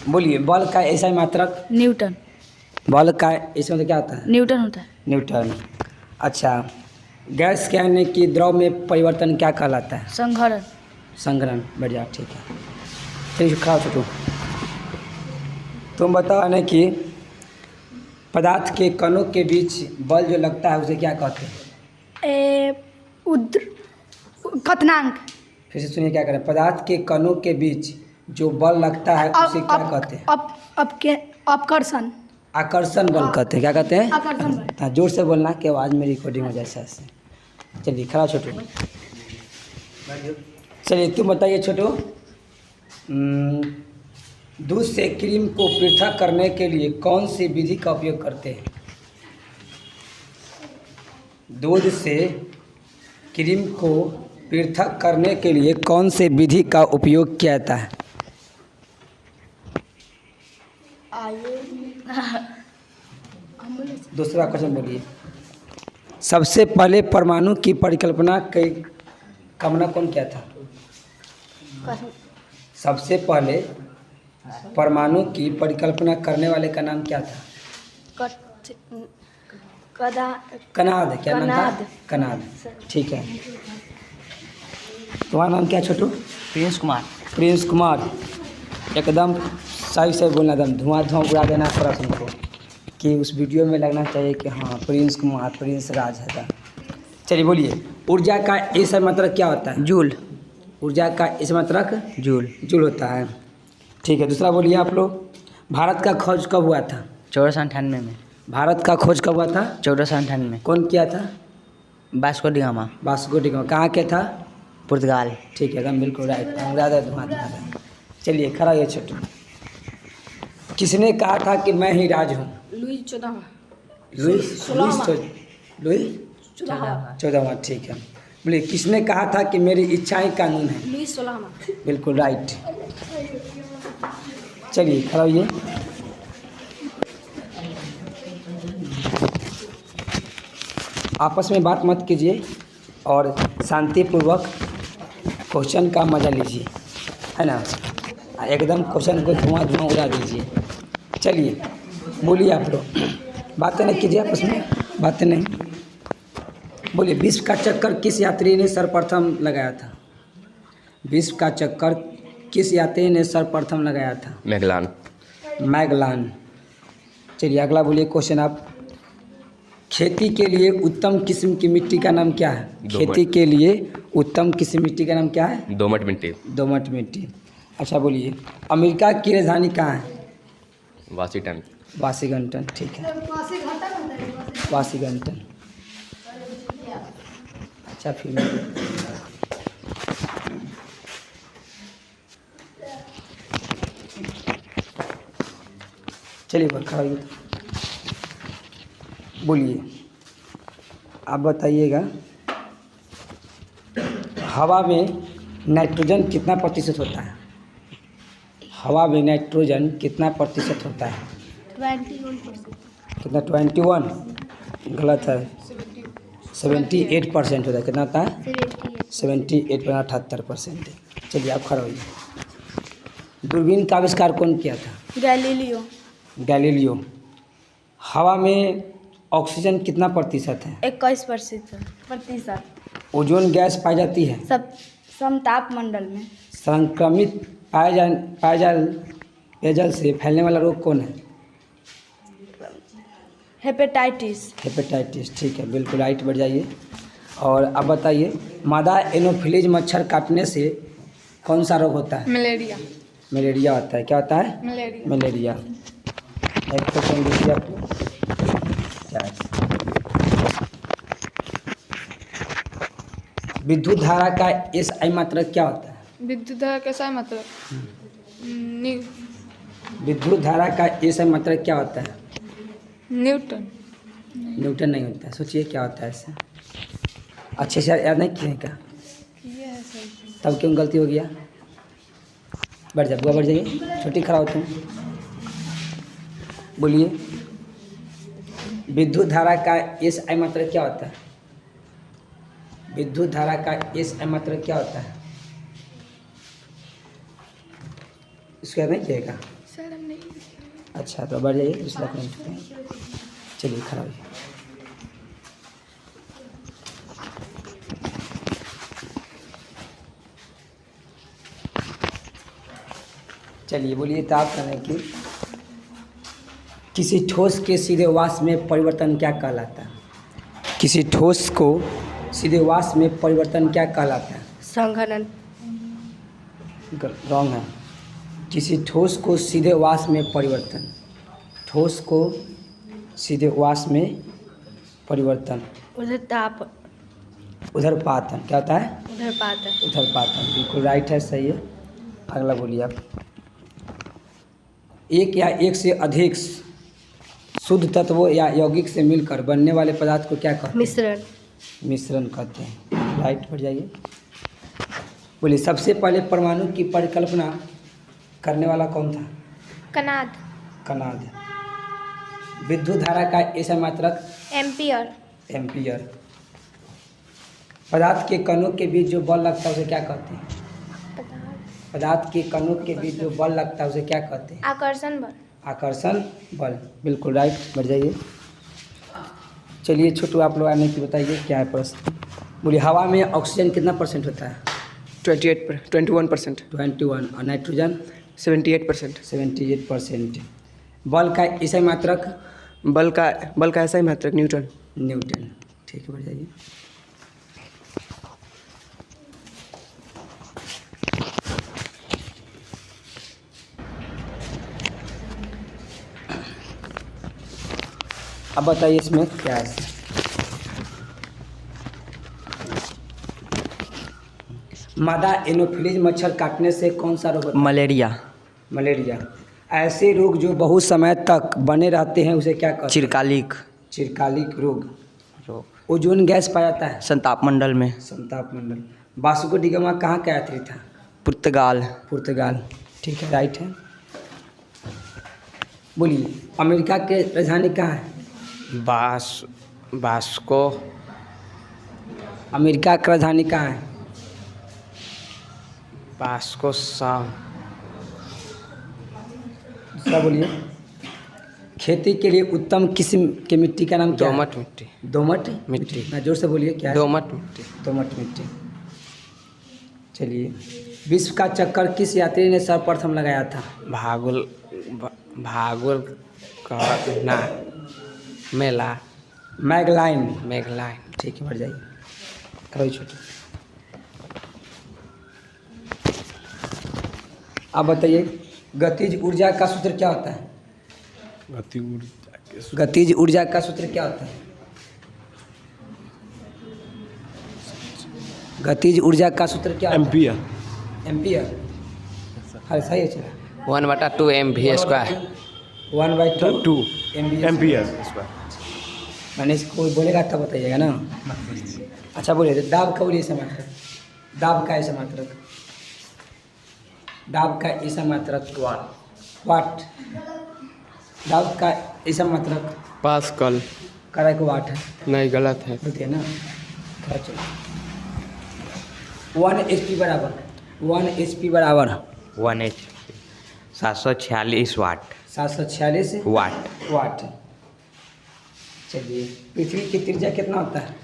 बोलिए, बल का ऐसा मात्रक। न्यूटन। बल का ऐसा मतलब क्या होता है? न्यूटन होता है। न्यूटन। अच्छा, गैस के यानी कि द्रव में परिवर्तन क्या कहलाता है? संघनन। संघनन। बढ़िया, ठीक है। चलिए खाओ छोटू। तुम बताओ ना कि पदार्थ के कणों के बीच बल जो लगता है उसे क्या कहते हैं? कथनांक। फिर से सुनिए, क्या करें? पदार्थ के कणों के बीच जो बल लगता है उसे क्या कहते हैं? अपकर्षण। आकर्षण बल कहते हैं। क्या कहते हैं? आकर्षण बल। हाँ, जोर से बोलना कि आवाज़ में रिकॉर्डिंग हो जाए ऐसे। चलिए खड़ा छोटू। चलिए तुम बताइए छोटू, दूध से क्रीम को पृथक करने के लिए कौन सी विधि का उपयोग करते हैं? दूध से क्रीम को पृथक करने के लिए कौन से विधि का उपयोग किया जाता है? दूसरा क्वेश्चन बोलिए। सबसे पहले परमाणु की परिकल्पना कमना कौन किया था? सबसे पहले परमाणु की परिकल्पना करने वाले का नाम क्या था? कनाद। क्या नाम था? कनाद। ठीक है। तुम्हारा नाम क्या छोटू? प्रिंस कुमार। प्रिंस कुमार। एकदम सही से बोलना, एकदम धुआं धुआं उड़ा देना थोड़ा तुमको, कि उस वीडियो में लगना चाहिए कि हाँ प्रिंस कुमार, प्रिंस राज है। चलिए बोलिए, ऊर्जा का ऐसा मात्रक क्या होता है? जूल। ऊर्जा का ऐसा मात्रक जूल। जूल होता है। ठीक है। दूसरा बोलिए आप लोग, भारत का खोज कब हुआ था? 1498 में। भारत का खोज कब हुआ था? 1498 में। कौन किया था? Vasco D gamma. Vasco D gamma. कहाँ के था? पुर्तगाल। ठीक ठीक है, एकदम बिल्कुल राइट। ज़्यादा धुआं धुआं। चलिए खड़ा ये छोटू। किसने कहा था कि मैं ही राज हूँ? लुई 14वां। लुई 14वां। ठीक है। बोलिए, किसने कहा था कि मेरी इच्छा ही कानून है? लुई 16वां। बिल्कुल राइट। चलिए खड़ा होइए। आपस में बात मत कीजिए और शांतिपूर्वक क्वेश्चन का मजा लीजिए, है ना? एकदम क्वेश्चन को धुआं धुआं उड़ा दीजिए। चलिए बोलिए आप लोग, बातें नहीं कीजिए आपस में, बातें नहीं। बोलिए, विश्व का चक्कर किस यात्री ने सर्वप्रथम लगाया था? विश्व का चक्कर किस यात्री ने सर्वप्रथम लगाया था? मैगलान। मैगलान। चलिए अगला बोलिए क्वेश्चन आप। खेती के लिए उत्तम किस्म की मिट्टी का नाम क्या है? खेती के लिए उत्तम किस्म मिट्टी का नाम क्या है? दोमट मिट्टी। दोमट मिट्टी। अच्छा बोलिए, अमेरिका की राजधानी कहाँ है? वाशिंगटन। वाशिंगटन। ठीक है, वाशिंगटन। अच्छा फिर चलिए खड़ा होइए। बोलिए, आप बताइएगा, हवा में नाइट्रोजन कितना प्रतिशत होता है? हवा में नाइट्रोजन कितना प्रतिशत होता है? 21%। कितना? 21? गलत है, 78% होता है। कितना होता है? 78 पर 78%। चलिए आप खड़ा होइए। दूरबीन का आविष्कार कौन किया था? गैलीलियो। गैलीलियो। हवा में ऑक्सीजन कितना प्रतिशत है? 21%। ओजोन गैस पाई जाती है सब समताप मंडल में। संक्रमित पेयजल से फैलने वाला रोग कौन है? हेपेटाइटिस। हेपेटाइटिस। ठीक है, बिल्कुल राइट। बढ़ जाइए। और अब बताइए, मादा एनोफिलीज मच्छर काटने से कौन सा रोग होता है? मलेरिया। मलेरिया होता है। क्या होता है? मलेरिया। मलेरिया। एक क्वेश्चन दीजिए आपको। विद्युत धारा का एसआई मात्रक क्या होता है? विद्युत धारा का सही मतलब विद्युत धारा का एसआई मात्रक क्या होता है? न्यूटन। न्यूटन नहीं होता है। सोचिए क्या होता है ऐसा। अच्छे से याद नहीं किए क्या? तब क्यों गलती हो गया? बढ़ जा बुआ, बढ़ जाइए। छोटी खड़ा हो तुम। बोलिए, विद्युत धारा का एसआई मात्रक क्या होता है? विद्युत धारा का एसआई मात्रक क्या होता है? इसको याद नहीं किएगा? अच्छा तो बढ़ जाइए दूसरा क्वेश्चन। चलिए खड़ा होइए। चलिए बोलिए ताप करने की किसी ठोस के सीधे वाष्प में परिवर्तन क्या कहलाता है? किसी ठोस को सीधे वाष्प में परिवर्तन क्या कहलाता है? संघनन। रॉन्ग है। किसी ठोस को सीधे वाष्प में परिवर्तन, ठोस को सीधे वाष्प में परिवर्तन, उधर ताप, उधरपातन क्या होता है? उधर पात है। उधरपातन बिल्कुल राइट है, सही है। अगला बोलिए आप। एक या एक से अधिक शुद्ध तत्वों या यौगिक से मिलकर बनने वाले पदार्थ को क्या कहते हैं? मिश्रण। मिश्रण कहते हैं। राइट पर जाइए। बोलिए सबसे पहले परमाणु की परिकल्पना करने वाला कौन था? कनाद। कनाद। विद्युत धारा का ऐसा मात्रक? एम्पियर। एम्पियर। पदार्थ के कणों के बीच जो बल लगता है उसे क्या कहते हैं? पदार्थ के कणों के बीच जो बल लगता है उसे क्या कहते हैं? आकर्षण बल। आकर्षण बल बिल्कुल राइट। बढ़ जाइए। चलिए छोटू आप लोग आने की बताइए क्या है प्रश्न। बोलिए हवा में ऑक्सीजन कितना परसेंट होता है? 21%। 21। और नाइट्रोजन? 78%। 78%। बल का ईसाई मात्रक? बल का ऐसा ही मात्रक न्यूटन। न्यूटन। ठीक है बढ़ जाइए। अब बताइए इसमें क्या है? मादा एनोफिलीज मच्छर काटने से कौन सा रोग होता है? मलेरिया। मलेरिया। ऐसे रोग जो बहुत समय तक बने रहते हैं उसे क्या कहते हैं? चिरकालिक चिरकालिक रोग। रोग। ओजोन गैस पाया जाता है संताप मंडल में। संताप मंडल। वास्को डी गामा कहाँ का यात्री था? पुर्तगाल। पुर्तगाल। ठीक है राइट है। बोलिए अमेरिका के राजधानी कहाँ है? बास्को। अमेरिका की राजधानी कहाँ है? बास्को साम। दूसरा बोलिए खेती के लिए उत्तम किस्म की मिट्टी का नाम क्या है? दोमट मिट्टी। दोमट मिट्टी। ना जोर से बोलिए क्या है? दोमट मिट्टी। दोमट मिट्टी। चलिए विश्व का चक्कर किस यात्री ने सर्वप्रथम लगाया था? भागुल का ना मेला। मैगलाइन। ठीक है बढ़ जाइए। करो छोटे। आप बताइए गतिज ऊर्जा का सूत्र क्या होता है? गतिज ऊर्जा का सूत्र क्या होता है? गतिज ऊर्जा का सूत्र क्या होता है? एम्पियर। हाँ सही है चला। 1/2 mv²। 1/2 एम्पियर। मैंने इसको बोलेगा तब बताइएगा ना। अच्छा बोलिए दाब का बोलिए ऐसा मात्रक। दाब का ऐसा मात्रक। दाब का ऐसा मात्रक वाट। दाब का ऐसा मात्रक पास्कल। करेक्ट वाट है। नहीं गलत है। बोलते हैं ना। थोड़ा चलो 1 HP बराबर 1 HP 746 वाट। 746 वाट। वाट। चलिए पृथ्वी की त्रिज्या कितना होता है?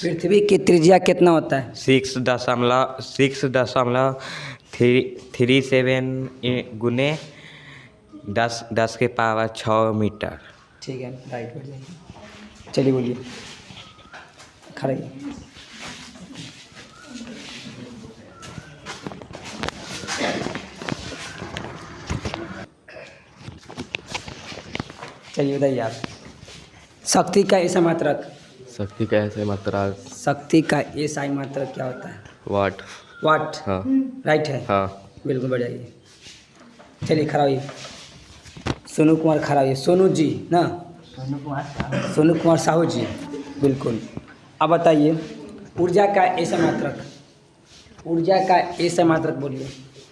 पृथ्वी की त्रिज्या कितना होता है? 6.37 गुने 10 के पावर 6 मीटर। ठीक है राइट बढ़ जाइए। चलिए बोलिए खड़े। चलिए बताइए आप। शक्ति का ऐसा मात्रक। शक्ति का ऐसे मात्रा शक्ति का ऐसा मात्रक क्या होता है? वाट। वाट। हाँ। राइट है। हाँ। बिल्कुल बढ़ जाइए। चलिए खड़ा होइए। सोनू कुमार खड़ा होइए। सोनू जी ना। सोनू कुमार साहू जी बिल्कुल। अब बताइए ऊर्जा का ऐसा मात्रक। ऊर्जा का ऐसा मात्रक बोलिए।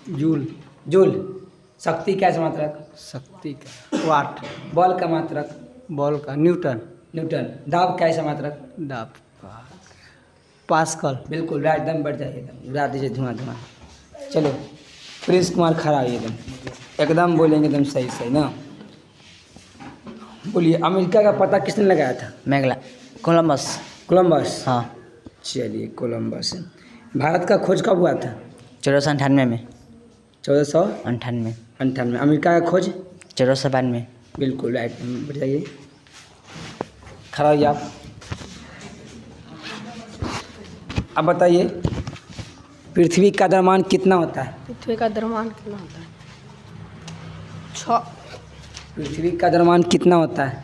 जूल। जूल। शक्ति का ऐसा मात्रक। शक्ति का वाट। बल का मात्रक। बॉल का न्यूटन। न्यूटन। दाब का ऐसा मात्रक। दाब का पास्कल। बिल्कुल राइट। एकदम बढ़ जाइए एकदम उड़ा दीजिए धुआं। चलो प्रिंस कुमार खड़ा होइए एकदम एकदम बोलेंगे एकदम सही सही ना। बोलिए अमेरिका का पता किसने लगाया था? मैगला कोलंबस। कोलंबस। हाँ। चलिए कोलंबस। भारत का खोज कब हुआ था? 1498 में। 1498। 98। अमेरिका का खोज? 1492। बिल्कुल राइट। बढ़ जाइए, खड़ा होइए आप। अब बताइए पृथ्वी का द्रव्यमान कितना होता है? पृथ्वी का द्रव्यमान कितना होता है? 6 पृथ्वी का द्रव्यमान कितना होता है?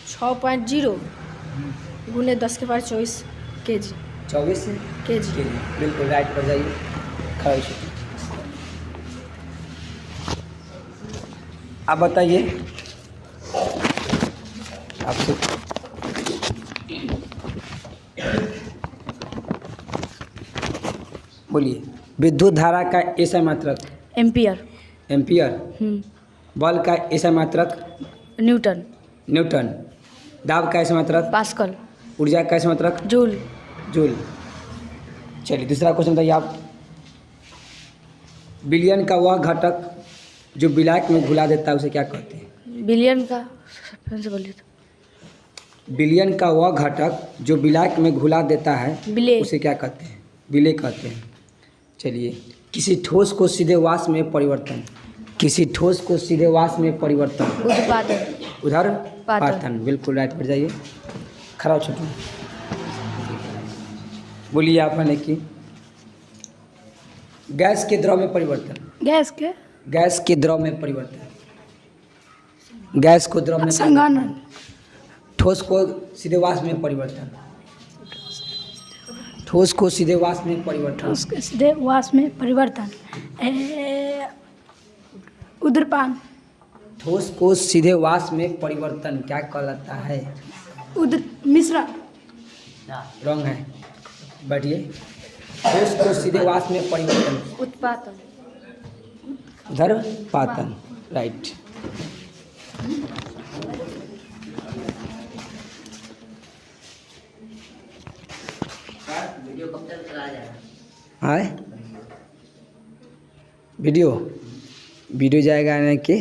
6.0 गुने 10⁻24 kg। 24 kg। बिल्कुल राइट। पर जाइए, खड़ा होइए। आप बताइए आपसे बोलिए विद्युत धारा का ऐसा मात्रक? एम्पियर। एम्पियर। बल का ऐसा मात्रक? न्यूटन। न्यूटन। दाब का ऐसा मात्रक? पास्कल। ऊर्जा का ऐसा मात्रक? जूल। जूल। चलिए दूसरा क्वेश्चन बताइए आप। बिलियन का वह घटक जो ब्लैक में घुला देता है उसे क्या कहते हैं? बिलियन का फिर से बोलिए तो। बिलियन का वह घटक जो ब्लैक में घुला देता है विलेय। उसे क्या कहते हैं? विलेय कहते हैं। चलिए किसी ठोस को सीधे वाष्प में परिवर्तन। किसी ठोस को सीधे वाष्प में परिवर्तन। उत्पादन। उधर पातन। पातन। बिल्कुल राइट। बढ़ जाइए, खड़ा हो छोटू। बोलिए आप मैंने कि गैस के द्रव में परिवर्तन। गैस के गैस के द्रव में परिवर्तन। गैस को द्रव में संघनन। ठोस को सीधे वाष्प में परिवर्तन। ठोस को सीधे वाष्प में परिवर्तन। उसके सीधे वाष्प में परिवर्तन। उद्रपान। ठोस को सीधे वाष्प में परिवर्तन क्या कहलाता है? मिश्रण। रॉन्ग है। बैठिए। ठोस को सीधे वाष्प में परिवर्तन। उत्पादन। उधर पातन। राइट। वीडियो कब तक चला जाएगा? हाँ वीडियो जाएगा यानी कि